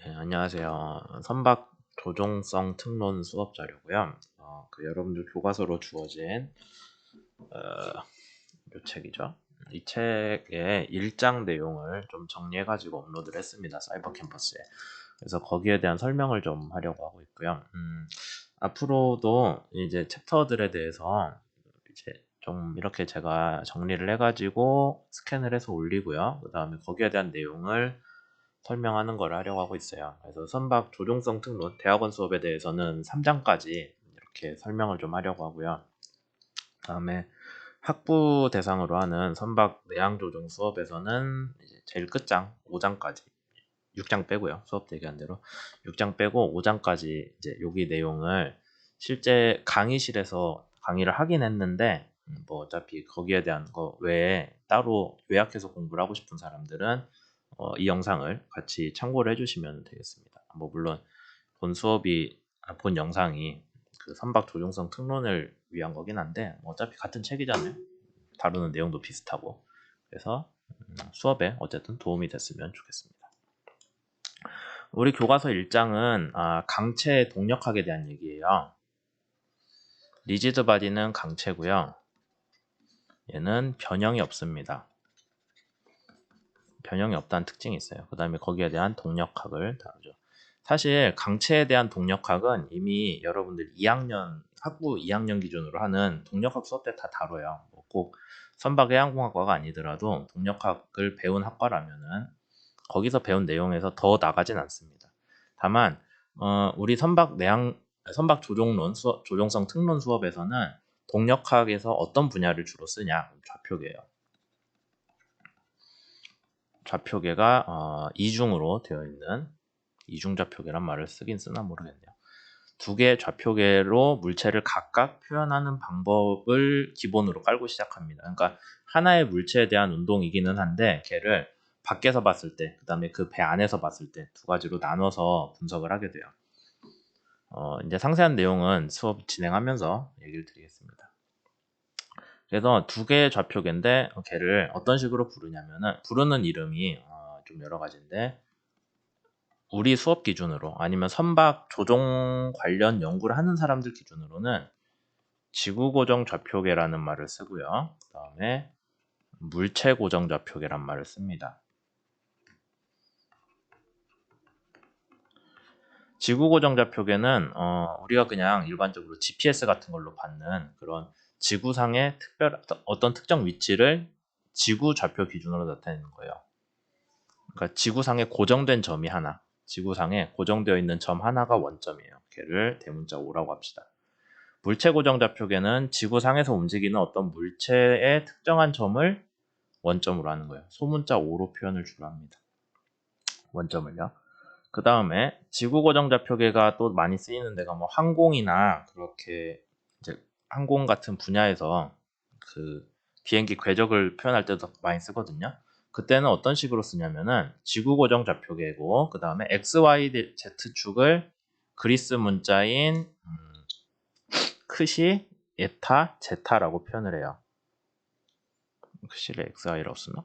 네, 안녕하세요. 선박 조종성 특론 수업 자료고요. 여러분들 교과서로 주어진 이 책이죠. 이 책의 1장 내용을 좀 정리해가지고 업로드를 했습니다. 사이버 캠퍼스에. 그래서 거기에 대한 설명을 좀 하려고 하고 있고요. 앞으로도 이제 챕터들에 대해서 이제 좀 이렇게 제가 정리를 해가지고 스캔을 해서 올리고요. 그 다음에 거기에 대한 내용을 설명하는 걸 하려고 하고 있어요. 그래서 선박 조종성 특론 대학원 수업에 대해서는 3장까지 이렇게 설명을 좀 하려고 하고요. 다음에 학부 대상으로 하는 선박 내양 조종 수업에서는 이제 제일 끝장 5장까지 6장 빼고요. 수업 대기한 대로 6장 빼고 5장까지 이제 여기 내용을 실제 강의실에서 강의를 하긴 했는데 뭐 어차피 거기에 대한 거 외에 따로 요약해서 공부를 하고 싶은 사람들은 이 영상을 같이 참고를 해주시면 되겠습니다. 뭐 물론 본 영상이 그 선박 조종성 특론을 위한 거긴 한데 뭐 어차피 같은 책이잖아요. 다루는 내용도 비슷하고 그래서 수업에 어쨌든 도움이 됐으면 좋겠습니다. 우리 교과서 1장은 강체의 동력학에 대한 얘기예요. 리지드 바디는 강체고요. 얘는 변형이 없습니다. 변형이 없다는 특징이 있어요. 그 다음에 거기에 대한 동력학을 다루죠. 사실 강체에 대한 동력학은 이미 여러분들 2학년 학부 2학년 기준으로 하는 동력학 수업 때 다 다뤄요. 꼭 선박해양공학과가 아니더라도 동력학을 배운 학과라면은 거기서 배운 내용에서 더 나가진 않습니다. 다만 우리 선박 조종론 조종성 특론 수업에서는 동력학에서 어떤 분야를 주로 쓰냐? 좌표계예요. 좌표계가 이중으로 되어 있는 이중 좌표계란 말을 쓰긴 쓰나 모르겠네요. 두 개의 좌표계로 물체를 각각 표현하는 방법을 기본으로 깔고 시작합니다. 그러니까 하나의 물체에 대한 운동이기는 한데 걔를 밖에서 봤을 때, 그 다음에 그 배 안에서 봤을 때 두 가지로 나눠서 분석을 하게 돼요. 이제 상세한 내용은 수업 진행하면서 얘기를 드리겠습니다. 그래서 두 개의 좌표계인데 걔를 어떤 식으로 부르냐면은 부르는 이름이 좀 여러 가지인데 우리 수업 기준으로 아니면 선박 조종 관련 연구를 하는 사람들 기준으로는 지구 고정 좌표계라는 말을 쓰고요. 그 다음에 물체 고정 좌표계란 말을 씁니다. 지구 고정 좌표계는 우리가 그냥 일반적으로 GPS 같은 걸로 받는 그런 지구상의 어떤 특정 위치를 지구 좌표 기준으로 나타내는 거예요. 그러니까 지구상에 고정된 점이 하나, 지구상에 고정되어 있는 점 하나가 원점이에요. 걔를 대문자 5라고 합시다. 물체 고정 좌표계는 지구상에서 움직이는 어떤 물체의 특정한 점을 원점으로 하는 거예요. 소문자 5로 표현을 주로 합니다. 원점을요. 그 다음에 지구 고정 좌표계가 또 많이 쓰이는 데가 뭐 항공이나 그렇게 이제 항공 같은 분야에서 그 비행기 궤적을 표현할 때도 많이 쓰거든요. 그때는 어떤 식으로 쓰냐면은 지구 고정 좌표계고 그 다음에 x, y, z 축을 그리스 문자인 크시, 에타, 제타라고 표현을 해요. 크시를 XI라고 쓰나?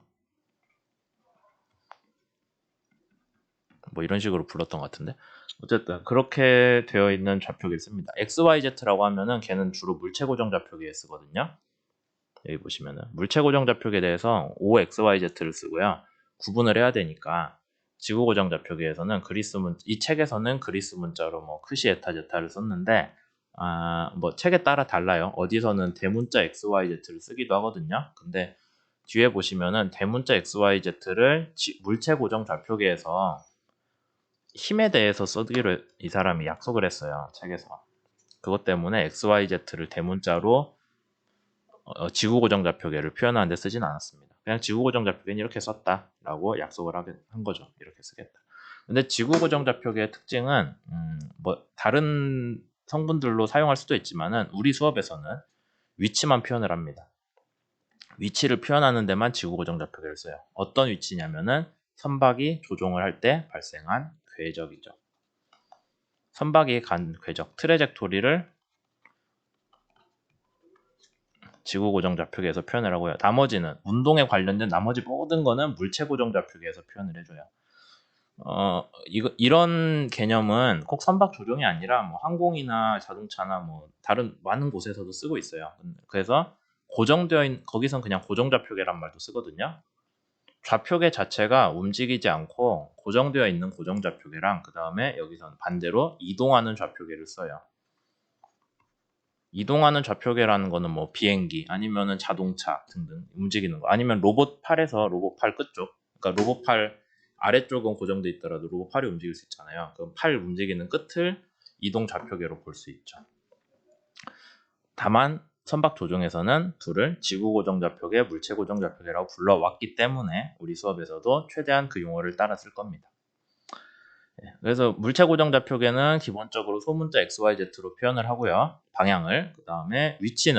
뭐 이런 식으로 불렀던 것 같은데 어쨌든 그렇게 되어 있는 좌표계를 씁니다. XYZ라고 하면은 걔는 주로 물체 고정 좌표계에 쓰거든요. 여기 보시면은 물체 고정 좌표계에 대해서 OXYZ를 쓰고요. 구분을 해야 되니까 지구 고정 좌표계에서는 이 책에서는 그리스 문자로 뭐 크시, 에타, 제타를 썼는데 뭐 책에 따라 달라요. 어디서는 대문자 XYZ를 쓰기도 하거든요. 근데 뒤에 보시면은 대문자 XYZ를 물체 고정 좌표계에서 힘에 대해서 쓰기로 이 사람이 약속을 했어요. 책에서. 그것 때문에 XYZ를 대문자로 지구 고정 좌표계를 표현하는데 쓰진 않았습니다. 그냥 지구 고정 좌표계는 이렇게 썼다라고 약속을 한 거죠. 이렇게 쓰겠다. 근데 지구 고정 좌표계의 특징은 뭐 다른 성분들로 사용할 수도 있지만은 우리 수업에서는 위치만 표현을 합니다. 위치를 표현하는 데만 지구 고정 좌표계를 써요. 어떤 위치냐면은 선박이 조종을 할 때 발생한 궤적이죠. 선박이 간 궤적, 트레젝토리를 지구 고정 좌표계에서 표현을 하고요. 나머지는 운동에 관련된 나머지 모든 거는 물체 고정 좌표계에서 표현을 해줘요. 이런 개념은 꼭 선박 조종이 아니라 뭐 항공이나 자동차나 뭐 다른 많은 곳에서도 쓰고 있어요. 그래서 거기선 그냥 고정좌표계란 말도 쓰거든요. 좌표계 자체가 움직이지 않고 고정되어 있는 고정좌표계랑 그 다음에 여기서는 반대로 이동하는 좌표계를 써요. 이동하는 좌표계라는 거는 뭐 비행기 아니면은 자동차 등등 움직이는 거 아니면 로봇팔에서 로봇팔 끝쪽, 그러니까 로봇팔 아래쪽은 고정돼 있더라도 로봇팔이 움직일 수 있잖아요. 그럼 팔 움직이는 끝을 이동 좌표계로 볼 수 있죠. 다만 선박 조종에서는 둘을 지구 고정 좌표계, 물체 고정 좌표계라고 불러왔기 때문에 우리 수업에서도 최대한 그 용어를 따라 쓸 겁니다. 그래서 물체 고정 좌표계는 기본적으로 소문자 XYZ로 표현을 하고요. 방향을. 그 다음에 위치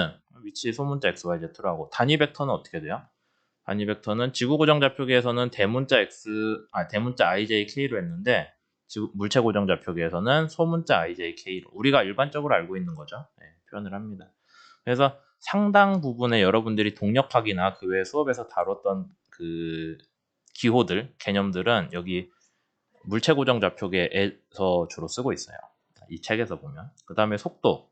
소문자 XYZ로 하고, 단위 벡터는 어떻게 돼요? 단위 벡터는 지구 고정 좌표계에서는 대문자 IJK로 했는데 물체 고정 좌표계에서는 소문자 IJK로 우리가 일반적으로 알고 있는 거죠. 네, 표현을 합니다. 그래서 상당 부분의 여러분들이 동력학이나 그 외 수업에서 다뤘던 그 기호들, 개념들은 여기 물체 고정 좌표계에서 주로 쓰고 있어요. 이 책에서 보면. 그 다음에 속도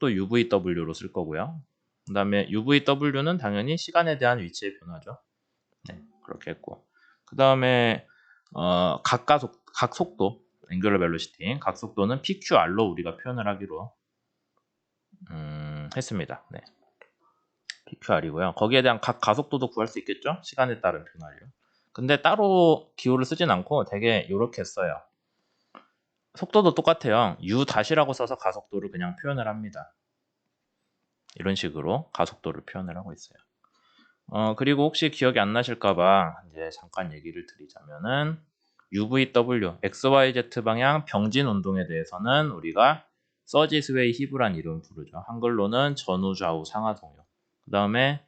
UVW로 쓸 거고요. 그 다음에 UVW는 당연히 시간에 대한 위치의 변화죠. 네, 그렇게 했고. 그 다음에 각 속도, 앵귤러 벨로시티, 각 속도는 PQR로 우리가 표현을 하기로 했습니다. 네. PQR이고요. 거기에 대한 각 가속도도 구할 수 있겠죠? 시간에 따른 변화율. 근데 따로 기호를 쓰진 않고 되게 이렇게 써요. 속도도 똑같아요. U-라고 써서 가속도를 그냥 표현을 합니다. 이런 식으로 가속도를 표현을 하고 있어요. 그리고 혹시 기억이 안 나실까봐 이제 잠깐 얘기를 드리자면은 UVW, XYZ 방향 병진 운동에 대해서는 우리가 서지 스웨이 히브란 이름을 부르죠. 한글로는 전후 좌우 상하 동요. 그 다음에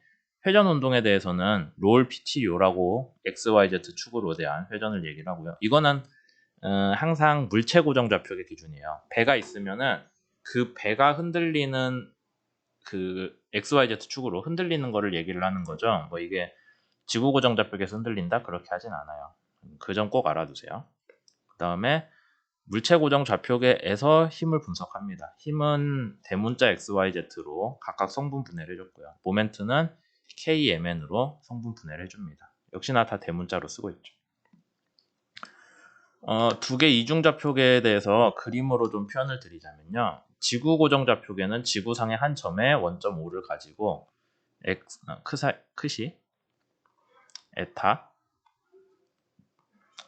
회전 운동에 대해서는 롤 PTU라고 XYZ 축으로 대한 회전을 얘기를 하고요. 이거는 항상 물체 고정 좌표의 기준이에요. 배가 있으면은 그 배가 흔들리는 그 XYZ 축으로 흔들리는 거를 얘기를 하는 거죠. 뭐 이게 지구 고정 좌표에서 흔들린다? 그렇게 하진 않아요. 그 점 꼭 알아두세요. 그 다음에 물체 고정 좌표계에서 힘을 분석합니다. 힘은 대문자 XYZ로 각각 성분 분해를 해줬고요. 모멘트는 KMN으로 성분 분해를 해줍니다. 역시나 다 대문자로 쓰고 있죠. 두 개 이중 좌표계에 대해서 그림으로 좀 표현을 드리자면요. 지구 고정 좌표계는 지구상의 한 점에 원점 5를 가지고 크시, 에타,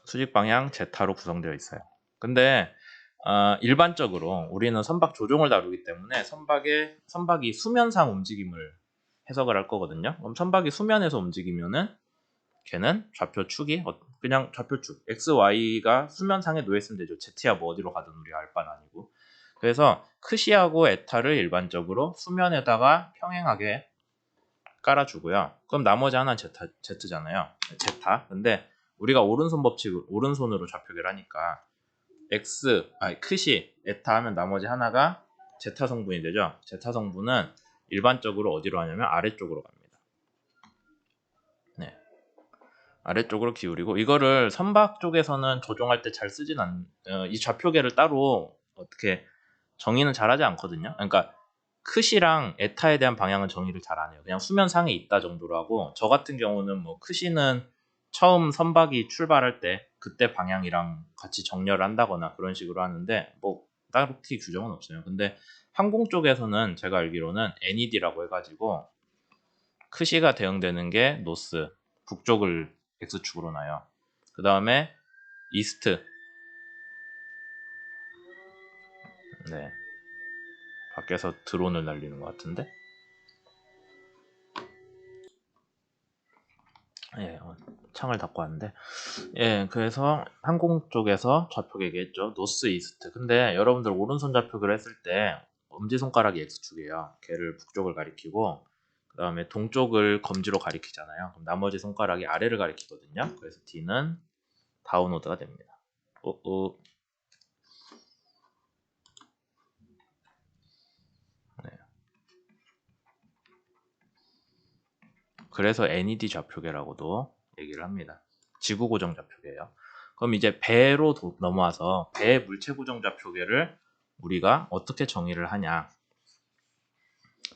수직 방향 제타로 구성되어 있어요. 근데 일반적으로 우리는 선박 조종을 다루기 때문에 선박이 수면상 움직임을 해석을 할 거거든요. 그럼 선박이 수면에서 움직이면은 걔는 좌표축이 그냥 좌표축 X, Y가 수면상에 놓여있으면 되죠. Z야 뭐 어디로 가든 우리 알 바는 아니고. 그래서 크시하고 에타를 일반적으로 수면에다가 평행하게 깔아주고요. 그럼 나머지 하나는 Z잖아요. 제타. 근데 우리가 오른손 법칙, 오른손으로 좌표계를 하니까 크시, 에타 하면 나머지 하나가 제타 성분이 되죠. 제타 성분은 일반적으로 어디로 하냐면 아래쪽으로 갑니다. 네. 아래쪽으로 기울이고 이거를 선박 쪽에서는 조종할 때 잘 쓰진 이 좌표계를 따로 어떻게 정의는 잘하지 않거든요. 그러니까 크시랑 에타에 대한 방향은 정의를 잘 안 해요. 그냥 수면상에 있다 정도로 하고 저 같은 경우는 뭐 크시는 처음 선박이 출발할 때 그때 방향이랑 같이 정렬을 한다거나 그런 식으로 하는데 뭐 딱히 규정은 없어요. 근데 항공 쪽에서는 제가 알기로는 NED라고 해가지고 크시가 대응되는 게 노스, 북쪽을 X축으로 놔요. 그 다음에 이스트, 네, 밖에서 드론을 날리는 것 같은데 예, 창을 닫고 왔는데 예, 그래서 항공 쪽에서 좌표 얘기했죠. 노스 이스트. 근데 여러분들 오른손 좌표를 했을 때 엄지손가락이 X축이에요. 걔를 북쪽을 가리키고 그 다음에 동쪽을 검지로 가리키잖아요. 그럼 나머지 손가락이 아래를 가리키거든요. 그래서 D는 다운워드가 됩니다. 네. 그래서 NED 좌표계라고도 얘기를 합니다. 지구 고정 좌표계예요. 그럼 이제 배로 넘어와서 배 물체 고정 좌표계를 우리가 어떻게 정의를 하냐.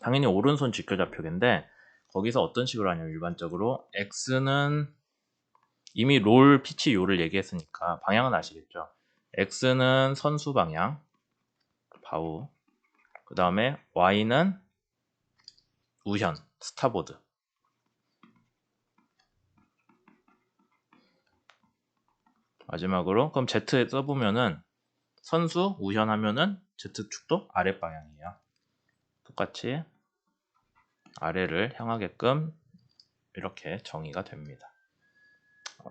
당연히 오른손 직교 좌표계인데 거기서 어떤 식으로 하냐면 일반적으로 x는 이미 롤 피치 요를 얘기했으니까 방향은 아시겠죠. x는 선수 방향 바우, 그 다음에 y는 우현 스타보드, 마지막으로 그럼 z 써보면은 선수 우현 하면은 z축도 아랫 방향이에요. 똑같이 아래를 향하게끔 이렇게 정의가 됩니다.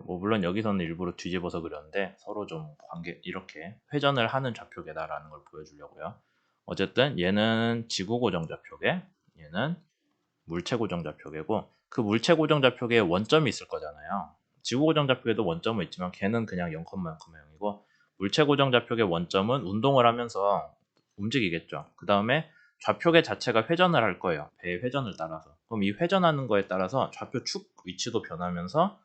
뭐 물론 여기서는 일부러 뒤집어서 그렸는데 서로 좀 관계 이렇게 회전을 하는 좌표계다라는 걸 보여주려고요. 어쨌든 얘는 지구 고정 좌표계, 얘는 물체 고정 좌표계고 그 물체 고정 좌표계에 원점이 있을 거잖아요. 지구 고정 좌표계도 원점은 있지만 걔는 그냥 0,0,0이고 물체 고정 좌표계 원점은 운동을 하면서 움직이겠죠. 그 다음에 좌표계 자체가 회전을 할 거예요. 배의 회전을 따라서. 그럼 이 회전하는 거에 따라서 좌표축 위치도 변하면서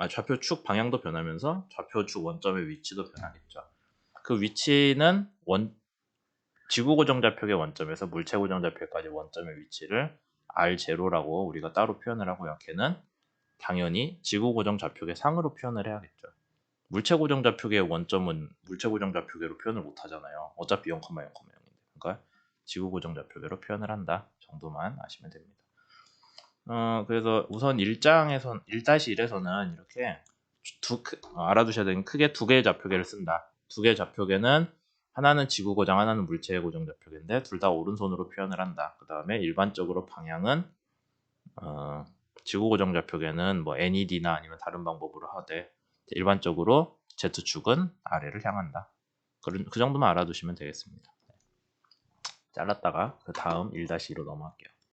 좌표축 방향도 변하면서 좌표축 원점의 위치도 변하겠죠. 그 위치는 지구 고정 좌표계 원점에서 물체 고정 좌표까지 원점의 위치를 R0라고 우리가 따로 표현을 하고요. 걔는 당연히 지구 고정 좌표계 상으로 표현을 해야겠죠. 물체 고정 좌표계의 원점은 물체 고정 좌표계로 표현을 못 하잖아요. 어차피 0,0,0인데. 그러니까 지구 고정 좌표계로 표현을 한다 정도만 아시면 됩니다. 그래서 우선 1-1에서는 이렇게 알아두셔야 되는 크게 두 개의 좌표계를 쓴다. 두 개의 좌표계는 하나는 지구 고정, 하나는 물체 고정 좌표계인데 둘 다 오른손으로 표현을 한다. 그 다음에 일반적으로 방향은 지구 고정 좌표계는 뭐 NED나 아니면 다른 방법으로 하되 일반적으로 Z축은 아래를 향한다. 그 정도만 알아두시면 되겠습니다. 잘랐다가 그 다음 1-2로 넘어갈게요.